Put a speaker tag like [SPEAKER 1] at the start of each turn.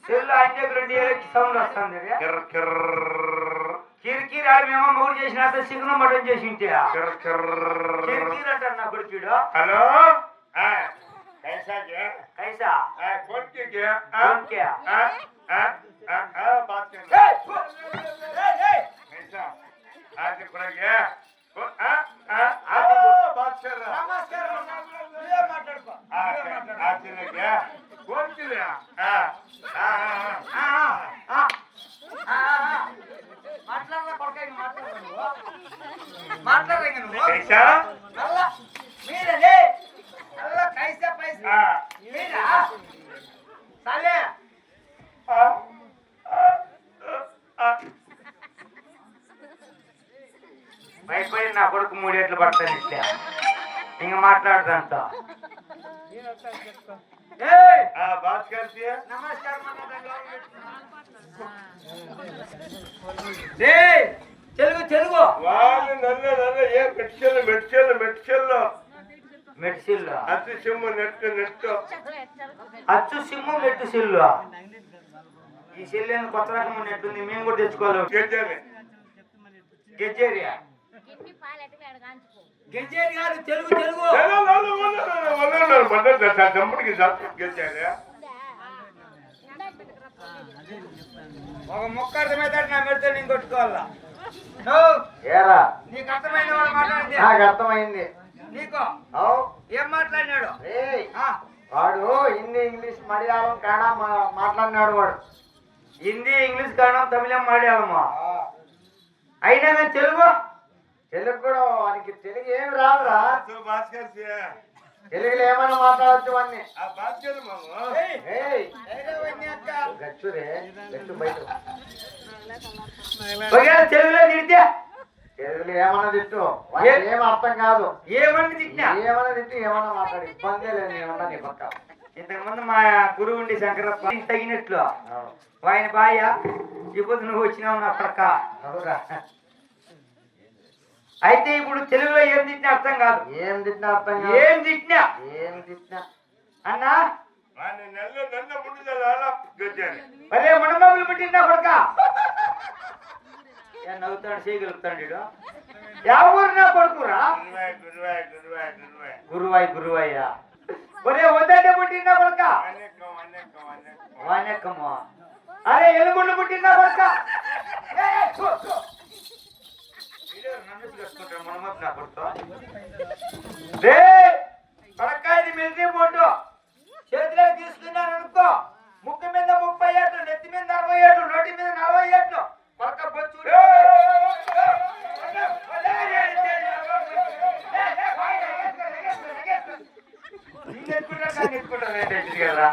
[SPEAKER 1] Cell అంటే రెండు sound వస్తుంది కిరికిరి ఆడు మేము మూడు చేసిన చికెన్ మటన్ చేసి ఉంటే కిరికిరి అంటారు నా కొడుకుడు.
[SPEAKER 2] హలో कैसा क्या
[SPEAKER 1] कैसा
[SPEAKER 2] कौन
[SPEAKER 1] क्या
[SPEAKER 2] बात कर कैसा आज पड़ा गया बात कर रहा आज चले गया कौन चले कैसा
[SPEAKER 1] कैसा पैसा मेरा साले భయపడి నా కొడుకు మూడేట్లు పడతాను ఇట్లా ఇంకా మాట్లాడదంతా
[SPEAKER 2] बात करती है
[SPEAKER 1] తెలుగు తెలుగు
[SPEAKER 2] వాళ్ళు నన్ను నన్ను ఏ మెడ్చెల్లు మెడ్చెల్లు మెడ్చెల్లు
[SPEAKER 1] మెడ్సిల్
[SPEAKER 2] అచ్చు సిమ్ము నెట్టు నెట్టు
[SPEAKER 1] అచ్చు సిమ్ము మెట్టు సిల్లు ఈ సిల్లు కొత్త రకం నెట్టుంది మేము కూడా తెచ్చుకోవాలి
[SPEAKER 2] గెజ్జాలి
[SPEAKER 1] గెజ్జేరియా గెజ్జేరి కాదు తెలుగు తెలుగు
[SPEAKER 2] దమ్ముడికి గెజ్జాలి
[SPEAKER 1] ఒక మొక్క అర్థమైతే నా మెడితే నేను కొట్టుకోవాలా
[SPEAKER 3] ఏరా
[SPEAKER 1] నీకు అర్థమైన వాడు మాట్లాడింది
[SPEAKER 3] నాకు అర్థమైంది.
[SPEAKER 1] నీకు
[SPEAKER 3] అవు
[SPEAKER 1] ఏం మాట్లాడినాడు
[SPEAKER 3] వాడు హిందీ ఇంగ్లీష్ మలయాళం కన్నడ మాట్లాడినాడు. వాడు
[SPEAKER 1] హిందీ ఇంగ్లీష్ కన్నడం తమిళం మలయాళమా అయినా మేము తెలుగు
[SPEAKER 3] తెలుగు కూడా వానికి తెలుగు ఏమి రాదురా.
[SPEAKER 2] बात करती है
[SPEAKER 3] తెలుగులో ఏమైనా మాట్లాడచ్చు వాడిని.
[SPEAKER 2] बात कर मामा
[SPEAKER 3] గచ్చురే గచ్చు బయట
[SPEAKER 1] తెలుగులో తిడితే
[SPEAKER 3] తెలుగులో ఏమన్నా తిట్టు వాడికి ఏం అర్థం కాదు.
[SPEAKER 1] ఏమని తిట్టినా
[SPEAKER 3] ఏమన్నా తిట్టు ఏమన్నా మాట్లాడి ఇబ్బందే లేదు. ఏమన్నా నీ పక్క
[SPEAKER 1] ఇంతకుముందు మా గురువు ఉండి శంకరప్ప తగినట్లు ఆయన బాయ ఇప్పుడు నువ్వు వచ్చినావు నా పక్క
[SPEAKER 3] అవురా.
[SPEAKER 1] అయితే ఇప్పుడు తెలుగులో ఏం తిట్టినా అర్థం కాదు.
[SPEAKER 3] ఏం తిట్టినా అర్థం కాదు.
[SPEAKER 1] ఏం తిట్టినా
[SPEAKER 3] ఏం తిట్టినా
[SPEAKER 1] అన్నా
[SPEAKER 2] నల్ల నల్ల ముందు గెజ్జాలి
[SPEAKER 1] భలే మనబాబులు పుట్టినా కొడుక నవ్వుతాడు చేయగలుగుతాడు. ఎవరు నా కొడుకురా గురువాయి గురువయ్య ఒరే వద్దంటే పుట్టినా కొడుక వానెక్కమ్మ అరే ఎలుగుండు పుట్టినా కొడుక ఇది మిలిటరీ బోర్డు చేతిలో తీసుకున్నాను అనుకో ముక్కు మీద 30 ఏట్లు నెత్తి మీద 60 ఏట్లు నోటి మీద 40 ఏట్లు పక్క బొచ్చు కదా